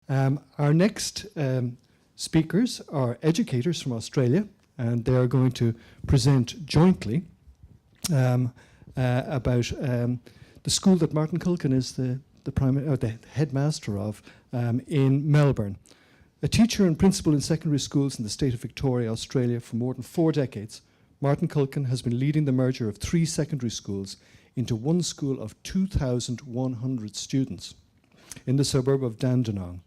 Our next speakers are educators from Australia, and they are going to present jointly about the school that Martin Culkin is the headmaster of in Melbourne. A teacher and principal in secondary schools in the state of Victoria, Australia for more than 4 decades, Martin Culkin has been leading the merger of 3 secondary schools into one school of 2,100 students in the suburb of Dandenong.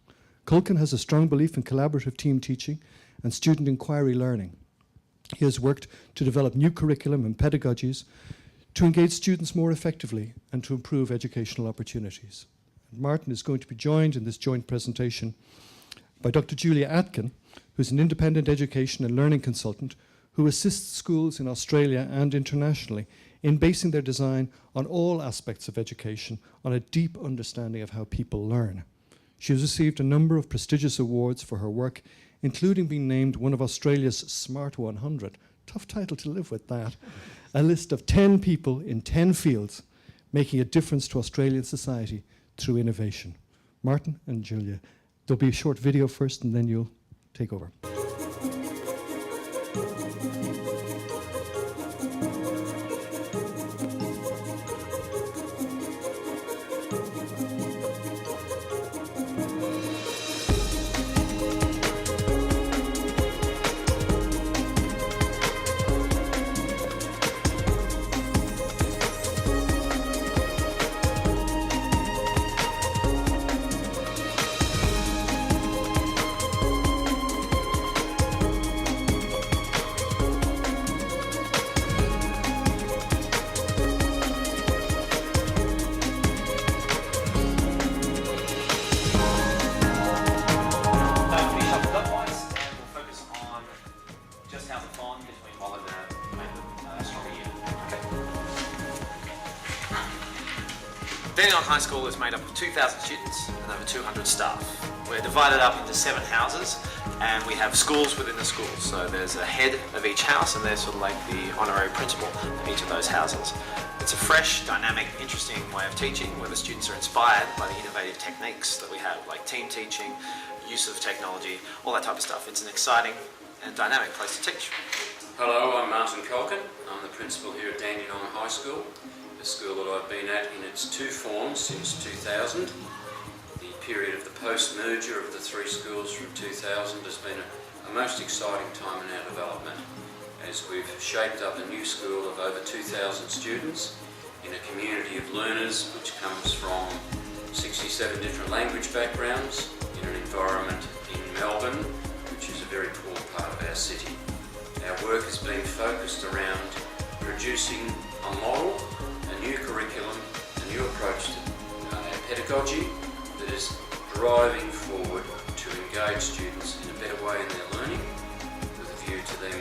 Culkin has a strong belief in collaborative team teaching and student inquiry learning. He has worked to develop new curriculum and pedagogies to engage students more effectively and to improve educational opportunities. And Martin is going to be joined in this joint presentation by Dr. Julia Atkin, who's an independent education and learning consultant who assists schools in Australia and internationally in basing their design on all aspects of education on a deep understanding of how people learn. She has received a number of prestigious awards for her work, including being named one of Australia's Smart 100. Tough title to live with, that. A list of 10 people in 10 fields making a difference to Australian society through innovation. Martin and Julia, there'll be a short video first and then you'll take over. Dandenong High School is made up of 2,000 students and over 200 staff. We're divided up into 7 houses and we have schools within the schools. So there's a head of each house and there's sort of like the honorary principal of each of those houses. It's a fresh, dynamic, interesting way of teaching where the students are inspired by the innovative techniques that we have, like team teaching, use of technology, all that type of stuff. It's an exciting and dynamic place to teach. Hello, I'm Martin Culkin. I'm the principal here at Dandenong High School, a school that I've been at in its 2 forms since 2000. The period of the post-merger of the 3 schools from 2000 has been a most exciting time in our development, as we've shaped up a new school of over 2,000 students in a community of learners which comes from 67 different language backgrounds in an environment in Melbourne, which is a very poor part of our city. Our work has been focused around producing a model, a new curriculum, a new approach to pedagogy that is driving forward to engage students in a better way in their learning, with a view to them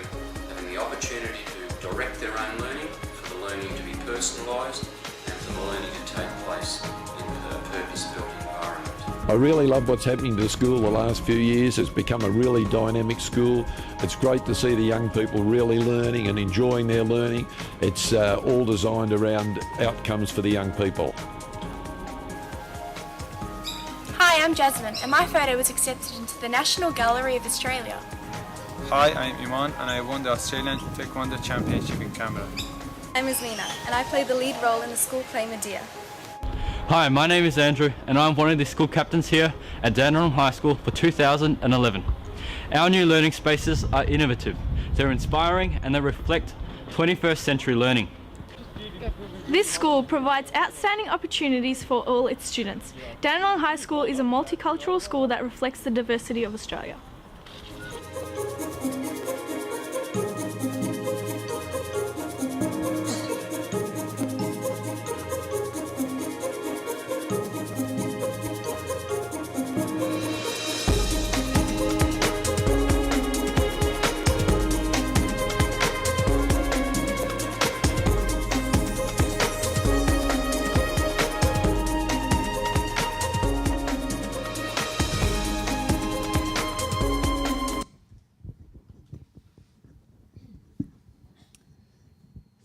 having the opportunity to direct their own learning, for the learning to be personalised, and for the learning to take place in a purpose-built environment. I really love what's happening to the school the last few years. It's become a really dynamic school. It's great to see the young people really learning and enjoying their learning. It's all designed around outcomes for the young people. Hi, I'm Jasmine, and my photo was accepted into the National Gallery of Australia. Hi, I'm Iman, and I won the Australian Taekwondo Championship in Canberra. I'm Islina, and I play the lead role in the school play Medea. Hi, my name is Andrew and I'm one of the school captains here at Dandenong High School for 2011. Our new learning spaces are innovative, they're inspiring and they reflect 21st century learning. This school provides outstanding opportunities for all its students. Dandenong High School is a multicultural school that reflects the diversity of Australia.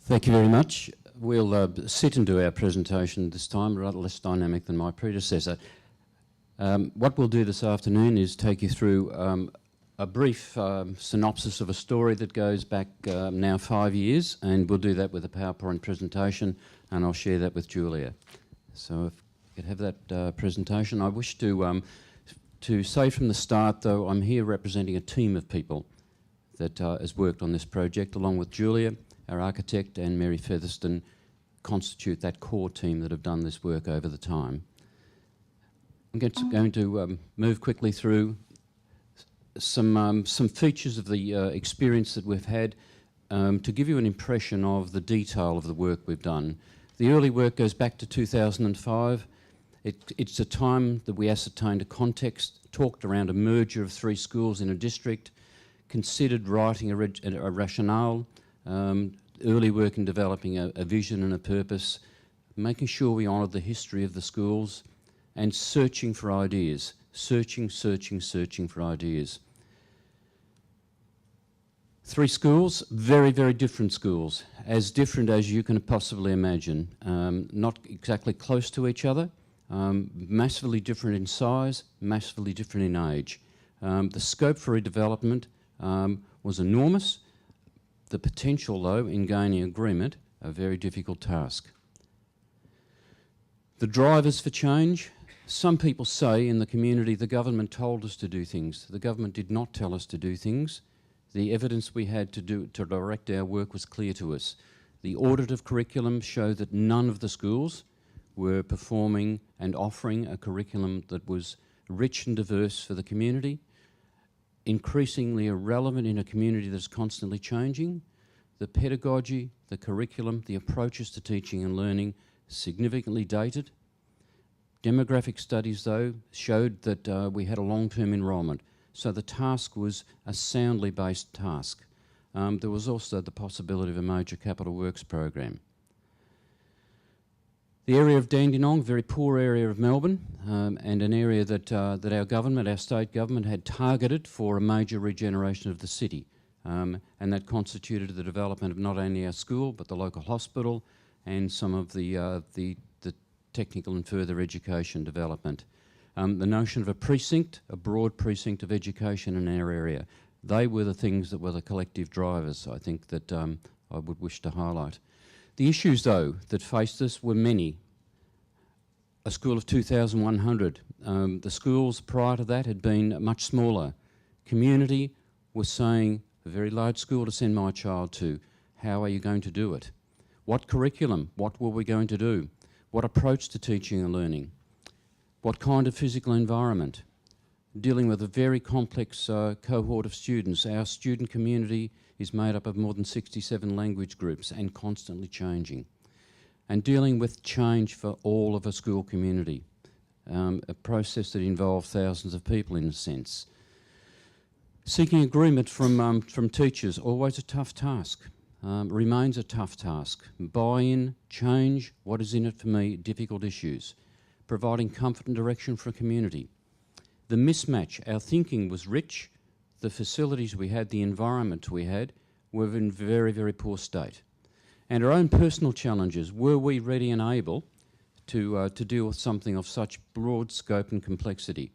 Thank you very much. We'll sit into our presentation this time, rather less dynamic than my predecessor. What we'll do this afternoon is take you through a brief synopsis of a story that goes back now 5 years, and we'll do that with a PowerPoint presentation, and I'll share that with Julia. So if you could have that presentation. I wish to say from the start, though, I'm here representing a team of people that has worked on this project, along with Julia, our architect, and Mary Featherston, constitute that core team that have done this work over the time. I'm going to move quickly through some features of the experience that we've had to give you an impression of the detail of the work we've done. The early work goes back to 2005. It's a time that we ascertained a context, talked around a merger of 3 schools in a district, considered writing a rationale, early work in developing a vision and a purpose, making sure we honoured the history of the schools, and searching for ideas. Searching for ideas. 3 schools, very, very different schools, as different as you can possibly imagine. Not exactly close to each other, massively different in size, massively different in age. The scope for redevelopment was enormous. The potential, though, in gaining agreement, a very difficult task. The drivers for change. Some people say in the community the government told us to do things. The government did not tell us to do things. The evidence we had to direct our work was clear to us. The audit of curriculum showed that none of the schools were performing and offering a curriculum that was rich and diverse for the community, increasingly irrelevant in a community that's constantly changing. The pedagogy, the curriculum, the approaches to teaching and learning, significantly dated. Demographic studies, though, showed that we had a long-term enrolment, so the task was a soundly based task. There was also the possibility of a major capital works program. The area of Dandenong, very poor area of Melbourne, and an area that our government, our state government, had targeted for a major regeneration of the city. And that constituted the development of not only our school, but the local hospital and some of the technical and further education development. The notion of a precinct, a broad precinct of education in our area, they were the things that were the collective drivers, I think, that I would wish to highlight. The issues, though, that faced us were many. A school of 2,100. The schools prior to that had been much smaller. Community was saying, a very large school to send my child to. How are you going to do it? What curriculum? What were we going to do? What approach to teaching and learning? What kind of physical environment? Dealing with a very complex cohort of students. Our student community is made up of more than 67 language groups and constantly changing. And dealing with change for all of a school community. A process that involved thousands of people in a sense. Seeking agreement from teachers, always a tough task. Remains a tough task. Buy-in, change, what is in it for me, difficult issues. Providing comfort and direction for a community. The mismatch, our thinking was rich, the facilities we had, the environment we had, were in very, very poor state. And our own personal challenges, were we ready and able to deal with something of such broad scope and complexity?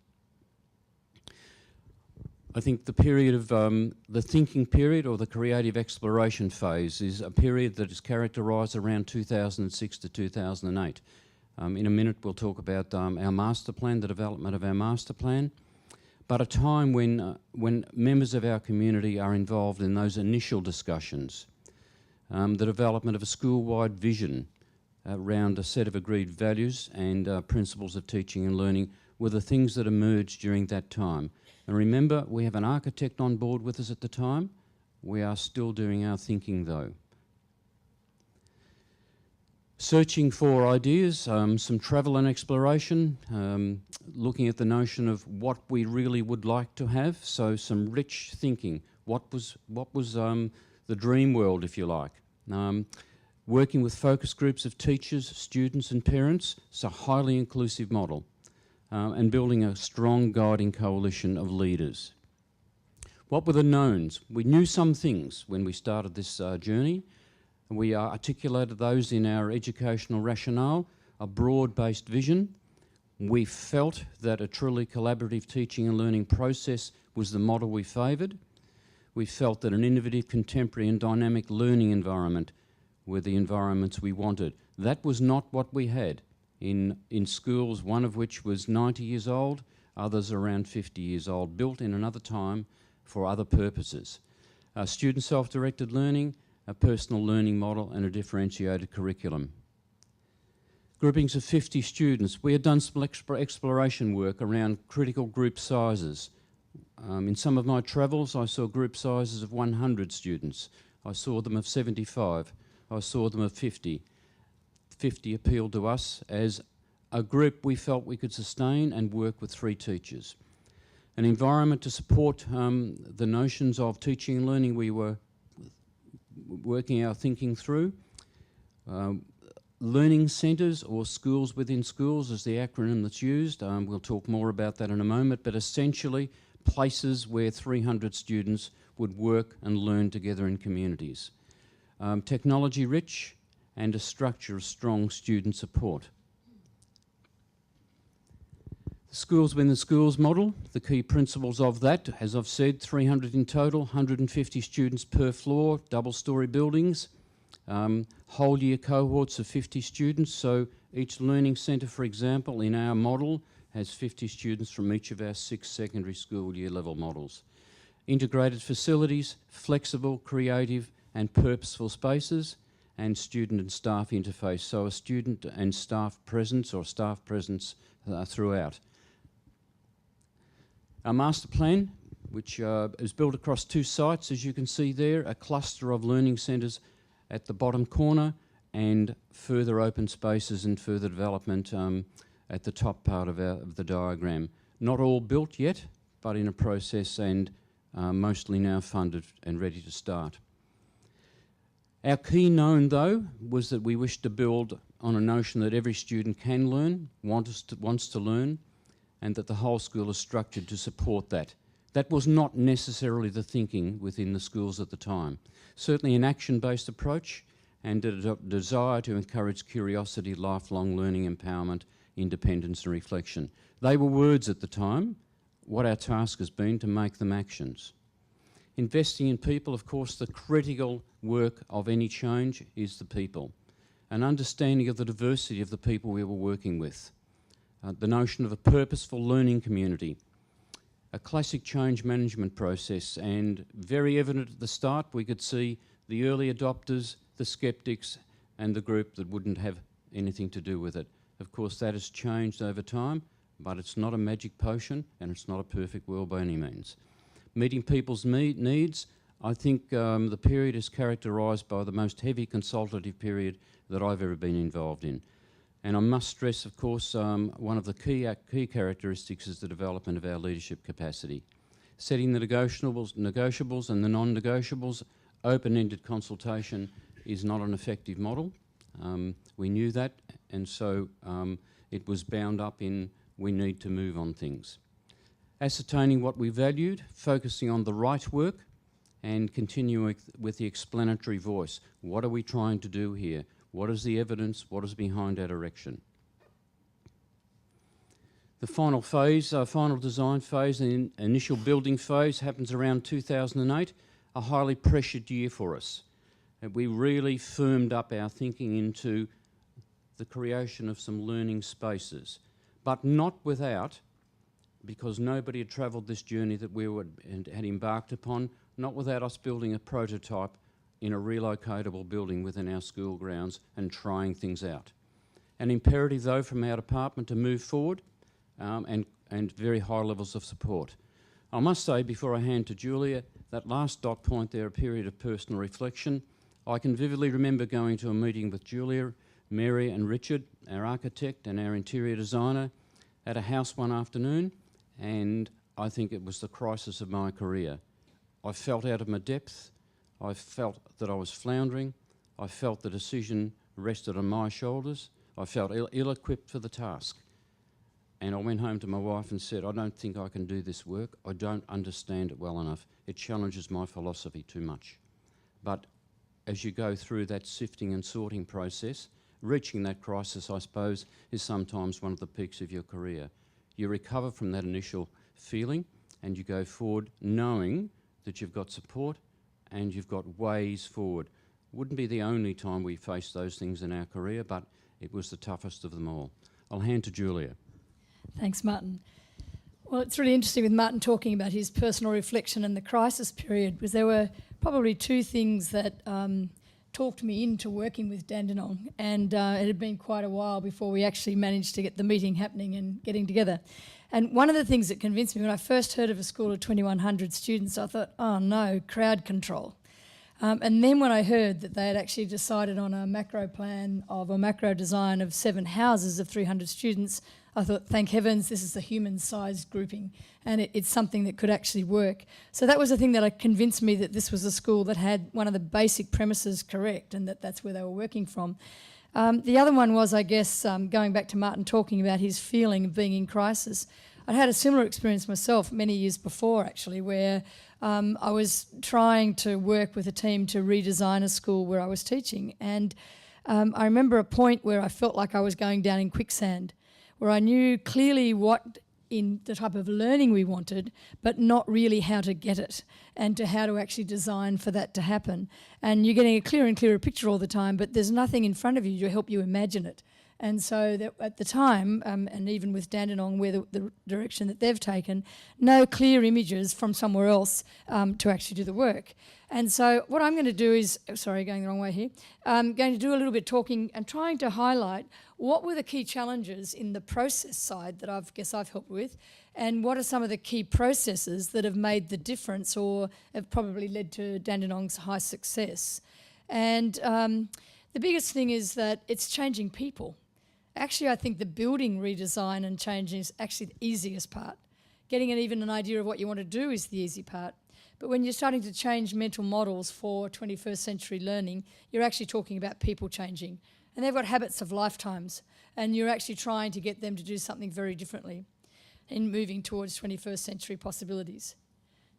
I think the period of the thinking period or the creative exploration phase is a period that is characterised around 2006 to 2008. In a minute we'll talk about our master plan, the development of our master plan, but a time when members of our community are involved in those initial discussions. The development of a school-wide vision around a set of agreed values and principles of teaching and learning were the things that emerged during that time. And remember, we have an architect on board with us at the time. We are still doing our thinking, though. Searching for ideas, some travel and exploration, looking at the notion of what we really would like to have, so some rich thinking. What was the dream world, if you like? Working with focus groups of teachers, students and parents, it's a highly inclusive model. And building a strong guiding coalition of leaders. What were the knowns? We knew some things when we started this journey, and we articulated those in our educational rationale, a broad-based vision. We felt that a truly collaborative teaching and learning process was the model we favoured. We felt that an innovative, contemporary and dynamic learning environment were the environments we wanted. That was not what we had in schools, one of which was 90 years old, others around 50 years old, built in another time for other purposes. Student self-directed learning, a personal learning model and a differentiated curriculum. Groupings of 50 students. We had done some exploration work around critical group sizes. In some of my travels, I saw group sizes of 100 students. I saw them of 75. I saw them of 50. 50 appealed to us as a group we felt we could sustain and work with 3 teachers. An environment to support the notions of teaching and learning we were working our thinking through. Learning centres, or schools within schools, is the acronym that's used. We'll talk more about that in a moment, but essentially places where 300 students would work and learn together in communities. Technology rich and a structure of strong student support. The schools within the schools model, the key principles of that, as I've said, 300 in total, 150 students per floor, double-storey buildings. Whole year cohorts of 50 students, so each learning centre, for example, in our model has 50 students from each of our 6 secondary school year level models. Integrated facilities, flexible, creative and purposeful spaces, and student and staff interface, so a student and staff presence or staff presence throughout. Our master plan, which is built across 2 sites, as you can see there, a cluster of learning centres at the bottom corner and further open spaces and further development at the top part of the diagram. Not all built yet, but in a process and mostly now funded and ready to start. Our key known, though, was that we wished to build on a notion that every student can learn, wants to learn, and that the whole school is structured to support that. That was not necessarily the thinking within the schools at the time. Certainly an action-based approach and a desire to encourage curiosity, lifelong learning, empowerment, independence and reflection. They were words at the time. What our task has been to make them actions. Investing in people, of course, the critical work of any change is the people. An understanding of the diversity of the people we were working with. The notion of a purposeful learning community. A classic change management process, and very evident at the start we could see the early adopters, the skeptics and the group that wouldn't have anything to do with it. Of course that has changed over time, but it's not a magic potion and it's not a perfect world by any means. Meeting people's needs, I think the period is characterised by the most heavy consultative period that I've ever been involved in. And I must stress, of course, one of the key characteristics is the development of our leadership capacity. Setting the negotiables and the non-negotiables, open-ended consultation is not an effective model. We knew that, and so it was bound up in we need to move on things. Ascertaining what we valued, focusing on the right work, and continuing with the explanatory voice. What are we trying to do here? What is the evidence? What is behind our direction? The final phase, final design phase and initial building phase happens around 2008, a highly pressured year for us. And we really firmed up our thinking into the creation of some learning spaces, but not without, because nobody had travelled this journey that we had embarked upon, not without us building a prototype in a relocatable building within our school grounds and trying things out. An imperative, though, from our department to move forward and very high levels of support. I must say, before I hand to Julia, that last dot point there, a period of personal reflection. I can vividly remember going to a meeting with Julia, Mary and Richard, our architect and our interior designer, at a house one afternoon, and I think it was the crisis of my career. I felt out of my depth. I felt that I was floundering. I felt the decision rested on my shoulders. I felt ill-equipped for the task. And I went home to my wife and said, I don't think I can do this work. I don't understand it well enough. It challenges my philosophy too much. But as you go through that sifting and sorting process, reaching that crisis, I suppose, is sometimes one of the peaks of your career. You recover from that initial feeling and you go forward knowing that you've got support and you've got ways forward. Wouldn't be the only time we faced those things in our career, but it was the toughest of them all. I'll hand to Julia. Thanks, Martin. Well, it's really interesting with Martin talking about his personal reflection and the crisis period, because there were probably two things that talked me into working with Dandenong, and it had been quite a while before we actually managed to get the meeting happening and getting together. And one of the things that convinced me, when I first heard of a school of 2,100 students, I thought, oh no, crowd control. And then when I heard that they had actually decided on a macro plan of a macro design of 7 houses of 300 students, I thought, thank heavens, this is a human-sized grouping, and it's something that could actually work. So that was the thing that convinced me that this was a school that had one of the basic premises correct, and that's where they were working from. The other one was, I guess, going back to Martin talking about his feeling of being in crisis. I'd had a similar experience myself many years before, actually, where I was trying to work with a team to redesign a school where I was teaching. And I remember a point where I felt like I was going down in quicksand, where I knew clearly what in the type of learning we wanted, but not really how to get it and to how to actually design for that to happen. And you're getting a clearer and clearer picture all the time, but there's nothing in front of you to help you imagine it. And so that at the time, and even with Dandenong, where the direction that they've taken, no clear images from somewhere else to actually do the work. And so what I'm going to do is, sorry, going the wrong way here, I'm going to do a little bit talking and trying to highlight what were the key challenges in the process side that I've helped with, and what are some of the key processes that have made the difference or have probably led to Dandenong's high success. And the biggest thing is that it's changing people. Actually, I think the building redesign and changing is actually the easiest part. Getting even an idea of what you want to do is the easy part. But when you're starting to change mental models for 21st century learning, you're actually talking about people changing. And they've got habits of lifetimes, and you're actually trying to get them to do something very differently in moving towards 21st century possibilities.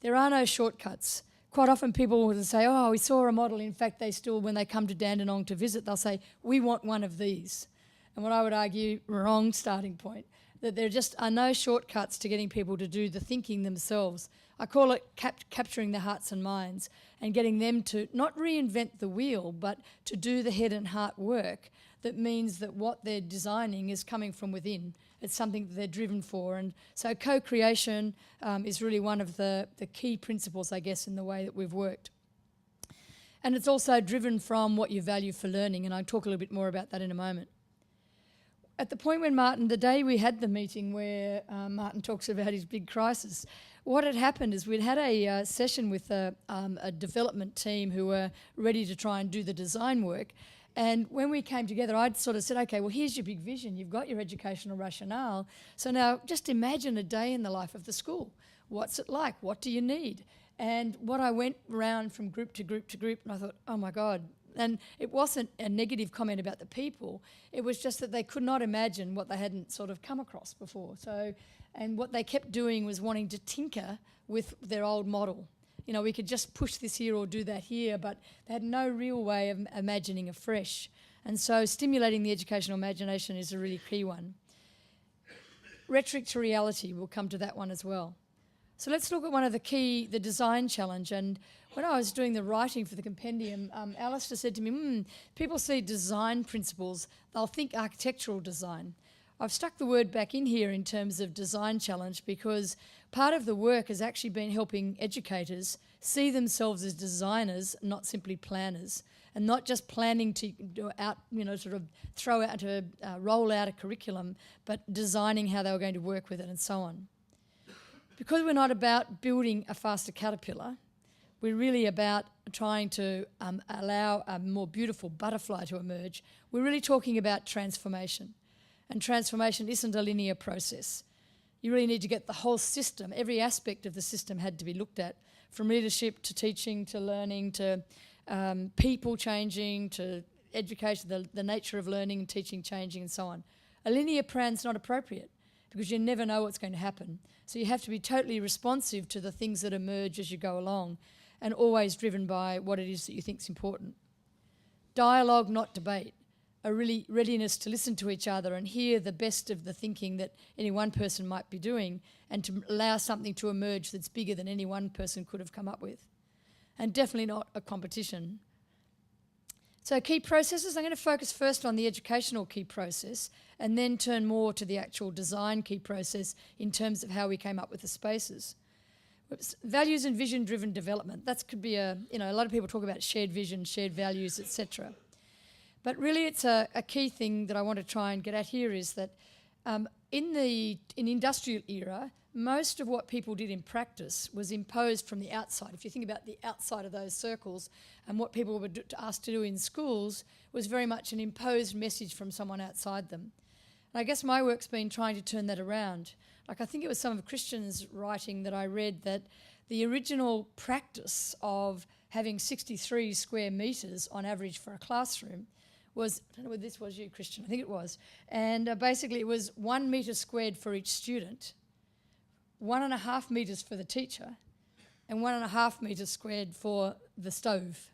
There are no shortcuts. Quite often people will say, oh, we saw a model. In fact, they still, when they come to Dandenong to visit, they'll say, we want one of these. And what I would argue, wrong starting point, that there just are no shortcuts to getting people to do the thinking themselves. I call it capturing the hearts and minds and getting them to not reinvent the wheel, but to do the head and heart work that means that what they're designing is coming from within. It's something that they're driven for. And so co-creation is really one of the key principles, I guess, in the way that we've worked. And it's also driven from what you value for learning, and I'll talk a little bit more about that in a moment. At the point when the day we had the meeting where Martin talks about his big crisis, what had happened is we'd had a session with a development team who were ready to try and do the design work. And when we came together, I'd sort of said, okay, well, here's your big vision. You've got your educational rationale. So now just imagine a day in the life of the school. What's it like? What do you need? And what I went around from group to group to group, and I thought, oh my God. And it wasn't a negative comment about the people. It was just that they could not imagine what they hadn't sort of come across before. So, and what they kept doing was wanting to tinker with their old model. You know, we could just push this here or do that here, but they had no real way of imagining afresh. And so stimulating the educational imagination is a really key one. Rhetoric to reality, we'll come to that one as well. So let's look at one of the design challenge. And when I was doing the writing for the compendium, Alistair said to me, people see design principles, they'll think architectural design. I've stuck the word back in here in terms of design challenge because part of the work has actually been helping educators see themselves as designers, not simply planners, and not just planning to roll out a curriculum, but designing how they were going to work with it and so on. Because we're not about building a faster caterpillar, we're really about trying to allow a more beautiful butterfly to emerge. We're really talking about transformation. And transformation isn't a linear process. You really need to get the whole system, every aspect of the system had to be looked at, from leadership to teaching to learning to people changing to education, the nature of learning and teaching changing and so on. A linear plan's not appropriate because you never know what's going to happen. So you have to be totally responsive to the things that emerge as you go along and always driven by what it is that you think is important. Dialogue, not debate. a really readiness to listen to each other and hear the best of the thinking that any one person might be doing, and to allow something to emerge that's bigger than any one person could have come up with. And definitely not a competition. So key processes, I'm going to focus first on the educational key process and then turn more to the actual design key process in terms of how we came up with the spaces. Values and vision-driven development. That could be a lot of people talk about shared vision, shared values, etc. But really it's a key thing that I want to try and get at here is that in the industrial era, most of what people did in practice was imposed from the outside. If you think about the outside of those circles, and what people were asked to do in schools was very much an imposed message from someone outside them. And I guess my work's been trying to turn that around. Like I think it was some of Christian's writing that I read that the original practice of having 63 square metres on average for a classroom was, I don't know whether this was you, Christian, I think it was, and basically it was 1 metre squared for each student, 1.5 metres for the teacher, and 1.5 metres squared for the stove.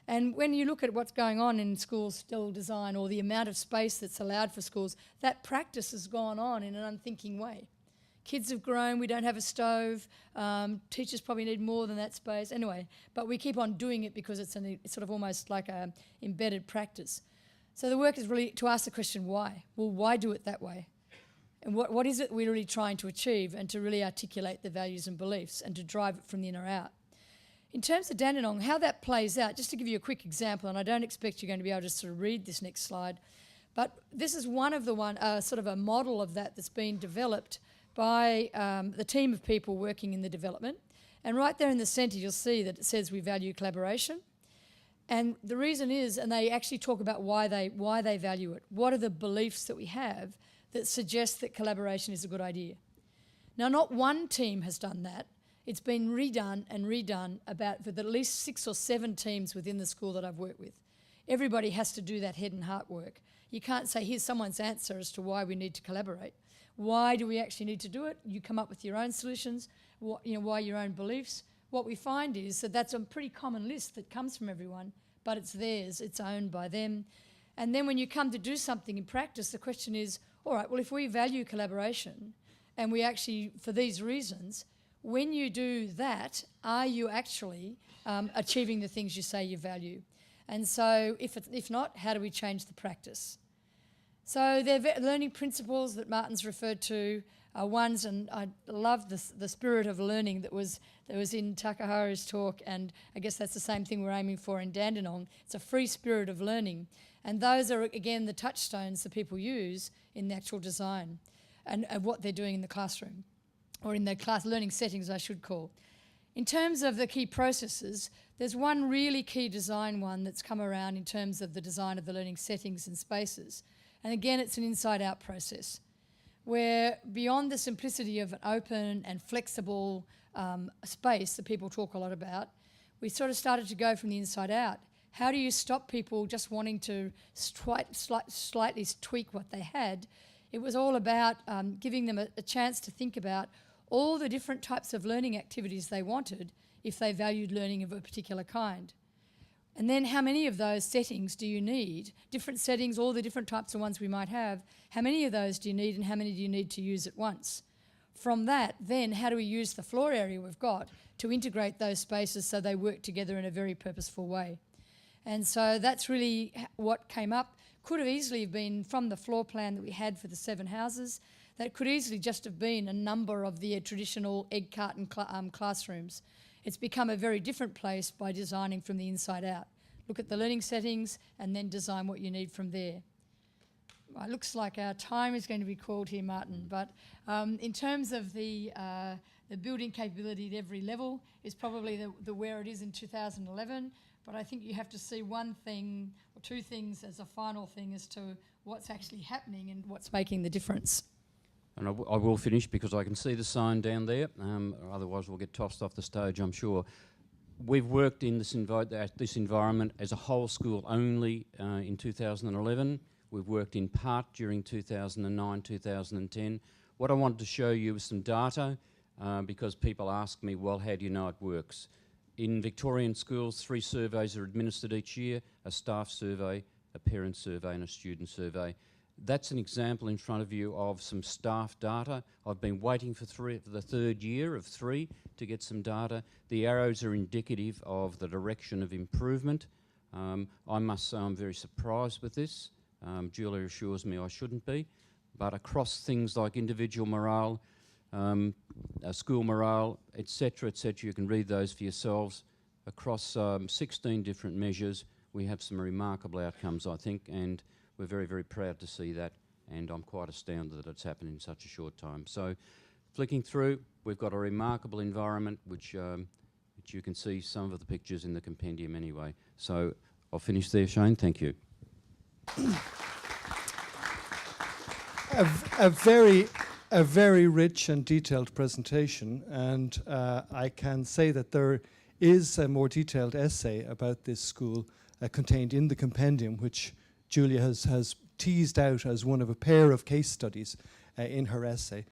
And when you look at what's going on in schools still design, or the amount of space that's allowed for schools, that practice has gone on in an unthinking way. Kids have grown, we don't have a stove, teachers probably need more than that space. Anyway, but we keep on doing it because it's sort of almost like a embedded practice. So the work is really to ask the question, why? Well, why do it that way? And what is it we're really trying to achieve, and to really articulate the values and beliefs and to drive it from the inner out. In terms of Dandenong, how that plays out, just to give you a quick example, and I don't expect you're going to be able to sort of read this next slide, but this is one of the sort of a model of that's been developed by the team of people working in the development. And right there in the centre you'll see that it says we value collaboration. And the reason is, and they actually talk about why they value it. What are the beliefs that we have that suggest that collaboration is a good idea? Now, not one team has done that. It's been redone and redone with at least 6 or 7 teams within the school that I've worked with. Everybody has to do that head and heart work. You can't say, here's someone's answer as to why we need to collaborate. Why do we actually need to do it? You come up with your own solutions, why your own beliefs. What we find is that that's a pretty common list that comes from everyone, but it's theirs, it's owned by them. And then when you come to do something in practice, the question is, all right, well, if we value collaboration and we actually, for these reasons, when you do that, are you actually achieving the things you say you value? And so if not, how do we change the practice? So they're learning principles that Martin's referred to are ones, and I love the spirit of learning that was in Takaharu's talk, and I guess that's the same thing we're aiming for in Dandenong. It's a free spirit of learning. And those are, again, the touchstones that people use in the actual design and what they're doing in the classroom, or in their class learning settings, I should call. In terms of the key processes, there's one really key design one that's come around in terms of the design of the learning settings and spaces. And again, it's an inside-out process, where beyond the simplicity of an open and flexible space that people talk a lot about, we sort of started to go from the inside out. How do you stop people just wanting to slightly tweak what they had? It was all about giving them a chance to think about all the different types of learning activities they wanted if they valued learning of a particular kind. And then how many of those settings do you need? Different settings, all the different types of ones we might have. How many of those do you need, and how many do you need to use at once? From that, then, how do we use the floor area we've got to integrate those spaces so they work together in a very purposeful way? And so that's really what came up. Could have easily been from the floor plan that we had for the 7 houses. That could easily just have been a number of the traditional egg carton classrooms. It's become a very different place by designing from the inside out. Look at the learning settings and then design what you need from there. Well, it looks like our time is going to be called here, Martin, but in terms of the building capability at every level is probably the where it is in 2011, but I think you have to see one thing or 2 things as a final thing as to what's actually happening and what's making the difference. And I will finish because I can see the sign down there, otherwise we'll get tossed off the stage, I'm sure. We've worked in this environment as a whole school only in 2011. We've worked in part during 2009, 2010. What I wanted to show you is some data because people ask me, well, how do you know it works? In Victorian schools, 3 surveys are administered each year, a staff survey, a parent survey and a student survey. That's an example in front of you of some staff data. I've been waiting for the third year of 3 to get some data. The arrows are indicative of the direction of improvement. I must say I'm very surprised with this. Julia assures me I shouldn't be, but across things like individual morale, school morale, etc., you can read those for yourselves. Across 16 different measures, we have some remarkable outcomes, I think, and we're very, very proud to see that, and I'm quite astounded that it's happened in such a short time. So, flicking through, we've got a remarkable environment, which you can see some of the pictures in the compendium anyway. So, I'll finish there, Shane. Thank you. A very rich and detailed presentation, and I can say that there is a more detailed essay about this school contained in the compendium, which Julia has teased out as one of a pair of case studies in her essay.